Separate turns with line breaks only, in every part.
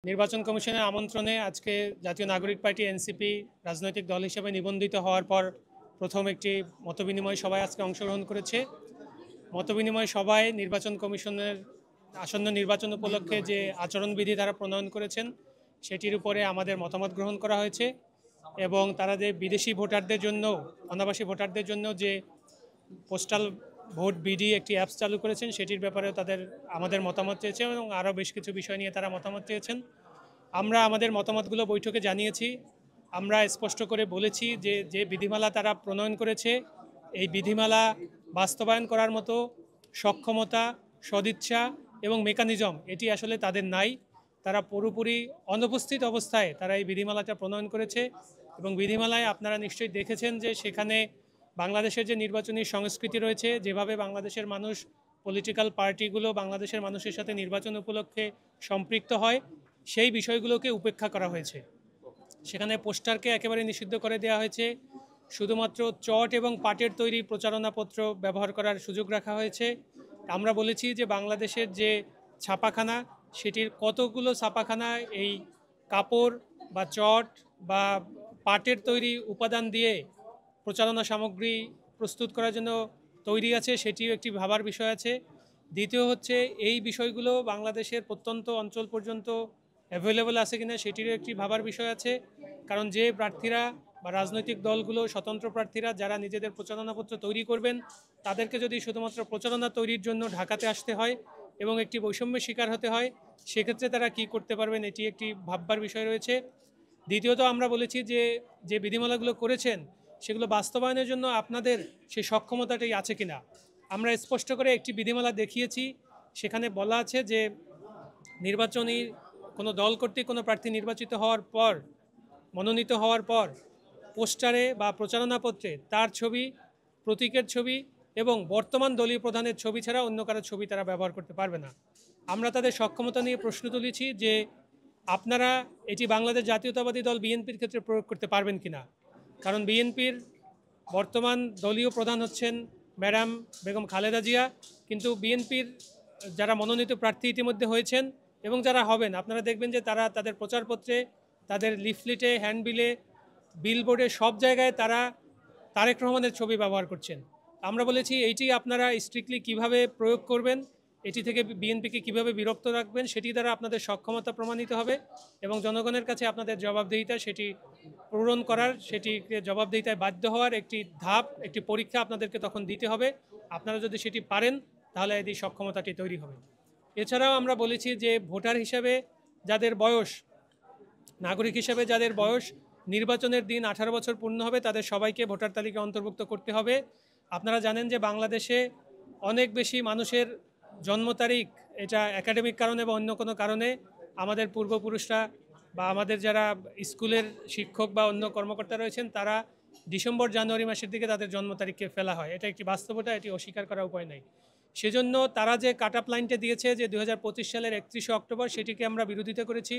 নির্বাচন কমিশনের আমন্ত্রণে আজকে জাতীয় নাগরিক পার্টি এনসিপি রাজনৈতিক দল হিসেবে নিবন্ধিত হওয়ার পর প্রথম একটি মতবিনিময় সভায় আজকে অংশগ্রহণ করেছে। মতবিনিময় সভায় নির্বাচন কমিশনের আসন্ন নির্বাচন উপলক্ষে যে আচরণবিধি তারা প্রণয়ন করেছেন সেটির উপরে আমাদের মতামত গ্রহণ করা হয়েছে এবং তারা যে বিদেশি ভোটারদের জন্য, অনাবাসী ভোটারদের জন্য যে পোস্টাল ভোট বিডি একটি অ্যাপস চালু করেছেন সেটির ব্যাপারেও আমাদের মতামত চেয়েছে এবং আরও বেশ কিছু বিষয় নিয়ে তারা মতামত চেয়েছেন। আমরা আমাদের মতামতগুলো বৈঠকে জানিয়েছি। আমরা স্পষ্ট করে বলেছি যে বিধিমালা তারা প্রণয়ন করেছে এই বিধিমালা বাস্তবায়ন করার মতো সক্ষমতা, সদিচ্ছা এবং মেকানিজম এটি আসলে তাদের নাই। তারা পুরোপুরি অনুপস্থিত অবস্থায় তারা এই বিধিমালাটা প্রণয়ন করেছে এবং বিধিমালায় আপনারা নিশ্চয়ই দেখেছেন যে সেখানে বাংলাদেশের যে নির্বাচনী সংস্কৃতি রয়েছে, যেভাবে বাংলাদেশের মানুষ, পলিটিক্যাল পার্টিগুলো বাংলাদেশের মানুষের সাথে নির্বাচন উপলক্ষে সম্পৃক্ত হয়, সেই বিষয়গুলোকে উপেক্ষা করা হয়েছে। সেখানে পোস্টারকে একেবারে নিষিদ্ধ করে দেওয়া হয়েছে। শুধুমাত্র চট এবং পাটের তৈরি প্রচারণাপত্র ব্যবহার করার সুযোগ রাখা হয়েছে। আমরা বলেছি যে বাংলাদেশের যে ছাপাখানা, সেটির কতগুলো ছাপাখানা এই কাপড় বা চট বা পাটের তৈরি উপাদান দিয়ে প্রচারণা সামগ্রী প্রস্তুত করার জন্য তৈরি আছে, সেটিও একটি ভাবার বিষয় আছে। দ্বিতীয় হচ্ছে এই বিষয়গুলো বাংলাদেশের প্রত্যন্ত অঞ্চল পর্যন্ত অ্যাভেলেবল আছে কিনা সেটিরও একটি ভাবার বিষয় আছে। কারণ যে প্রার্থীরা বা রাজনৈতিক দলগুলো, স্বতন্ত্র প্রার্থীরা যারা নিজেদের প্রচারণাপত্র তৈরি করবেন, তাদেরকে যদি শুধুমাত্র প্রচারণা তৈরির জন্য ঢাকাতে আসতে হয় এবং একটি বৈষম্যের শিকার হতে হয়, সেক্ষেত্রে তারা কি করতে পারবেন, এটি একটি ভাববার বিষয় রয়েছে। দ্বিতীয়ত আমরা বলেছি যে বিধিমালাগুলো করেছেন সেগুলো বাস্তবায়নের জন্য আপনাদের সেই সক্ষমতাটাই আছে কিনা। আমরা স্পষ্ট করে একটি বিধিমালা দেখিয়েছি, সেখানে বলা আছে যে নির্বাচনী কোনো দল কর্তৃক কোনো প্রার্থী নির্বাচিত হওয়ার পর, মনোনীত হওয়ার পর পোস্টারে বা প্রচারণাপত্রে তার ছবি, প্রতীকের ছবি এবং বর্তমান দলীয় প্রধানের ছবি ছাড়া অন্য কারো ছবি তারা ব্যবহার করতে পারবে না। আমরা তাদের সক্ষমতা নিয়ে প্রশ্ন তুলেছি যে আপনারা এটি বাংলাদেশ জাতীয়তাবাদী দল বিএনপির ক্ষেত্রে প্রয়োগ করতে পারবেন কিনা। কারণ বিএনপির বর্তমান দলীয় প্রধান হচ্ছেন ম্যাডাম বেগম খালেদা জিয়া, কিন্তু বিএনপির যারা মনোনীত প্রার্থী ইতিমধ্যে হয়েছেন এবং যারা হবেন, আপনারা দেখবেন যে তারা তাদের প্রচারপত্রে, তাদের লিফলেটে, হ্যান্ডবিলে, বিলবোর্ডে, সব জায়গায় তারা তারেক রহমানের ছবি ব্যবহার করছেন। আমরা বলেছি এইটি আপনারা স্ট্রিক্টলি কিভাবে প্রয়োগ করবেন, এটি থেকে বিএনপিকে কিভাবে বিরক্ত রাখবেন, সেটি দ্বারা আপনাদের সক্ষমতা প্রমাণিত হবে এবং জনগণের কাছে আপনাদের জবাবদিহিতা সেটি পূরণ করার, সেটিকে জবাবদিহিতায় বাধ্য হওয়ার একটি ধাপ, একটি পরীক্ষা আপনাদেরকে তখন দিতে হবে। আপনারা যদি সেটি পারেন তাহলে এই সক্ষমতাটি তৈরি হবে। এছাড়াও আমরা বলেছি যে ভোটার হিসাবে যাদের বয়স, নাগরিক হিসাবে যাদের বয়স নির্বাচনের দিন 18 বছর পূর্ণ হবে, তাদের সবাইকে ভোটার তালিকায় অন্তর্ভুক্ত করতে হবে। আপনারা জানেন যে বাংলাদেশে অনেক বেশি মানুষের জন্ম তারিখ, এটা একাডেমিক কারণে বা অন্য কোনো কারণে আমাদের পূর্বপুরুষরা বা আমাদের যারা স্কুলের শিক্ষক বা অন্য কর্মকর্তা রয়েছেন, তারা ডিসেম্বর জানুয়ারি মাসের দিকে তাদের জন্ম তারিখকে ফেলা হয়। এটা একটি বাস্তবতা, এটি অস্বীকার করার উপায় নেই। সেজন্য তারা যে কাট অফ লাইনটা দিয়েছে যে 2025 সালের 31শে অক্টোবর, সেটিকে আমরা বিরোধিতা করেছি।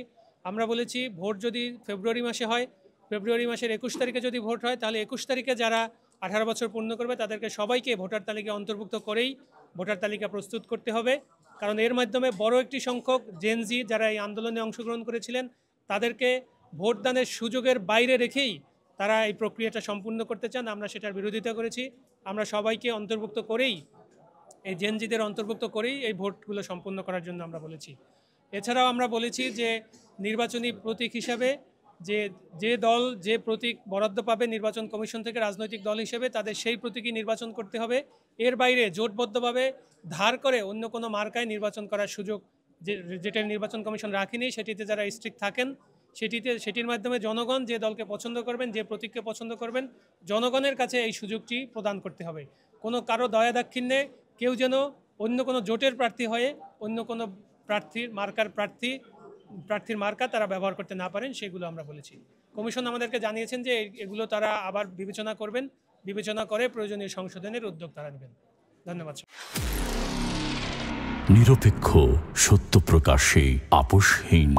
আমরা বলেছি ভোট যদি ফেব্রুয়ারি মাসে হয়, ফেব্রুয়ারি মাসের 21 তারিখে যদি ভোট হয়, তাহলে 21 তারিখে যারা 18 বছর পূর্ণ করবে তাদেরকে সবাইকে ভোটার তালিকায় অন্তর্ভুক্ত করেই ভোটার তালিকা প্রস্তুত করতে হবে। কারণ এর মাধ্যমে বড় একটি সংখ্যক জেনজি যারা এই আন্দোলনে অংশগ্রহণ করেছিলেন, তাদেরকে ভোটদানের সুযোগের বাইরে রেখেই তারা এই প্রক্রিয়াটা সম্পূর্ণ করতে চান। আমরা সেটার বিরোধিতা করেছি। আমরা সবাইকে অন্তর্ভুক্ত করেই, এই জেনজিদের অন্তর্ভুক্ত করেই এই ভোটগুলো সম্পূর্ণ করার জন্য আমরা বলেছি। এছাড়াও আমরা বলেছি যে নির্বাচনী প্রতীক হিসাবে যে দল যে প্রতীক বরাদ্দ পাবে নির্বাচন কমিশন থেকে রাজনৈতিক দল হিসেবে, তাদের সেই প্রতীকই নির্বাচন করতে হবে। এর বাইরে জোটবদ্ধভাবে ধার করে অন্য কোনো মার্কায় নির্বাচন করার সুযোগ যেটা নির্বাচন কমিশন রাখেনি, সেটিতে যারা স্ট্রিক্ট থাকেন, সেটির মাধ্যমে জনগণ যে দলকে পছন্দ করবেন, যে প্রতীককে পছন্দ করবেন, জনগণের কাছে এই সুযোগটি প্রদান করতে হবে। কোনো কারো দয়া দাক্ষিণ্যে কেউ যেন অন্য কোনো জোটের প্রার্থী হয়ে অন্য কোনো প্রার্থীর মার্কা তারা ব্যবহার করতে না পারেন, সেগুলো আমরা বলেছি। কমিশন আমাদেরকে জানিয়েছেন যে এগুলো তারা আবার বিবেচনা করবেন, বিবেচনা করে প্রয়োজনীয় সংশোধনের উদ্যোগ তারা নেবেন। ধন্যবাদ।
নিরপেক্ষ, সত্য প্রকাশে আপোষহীন।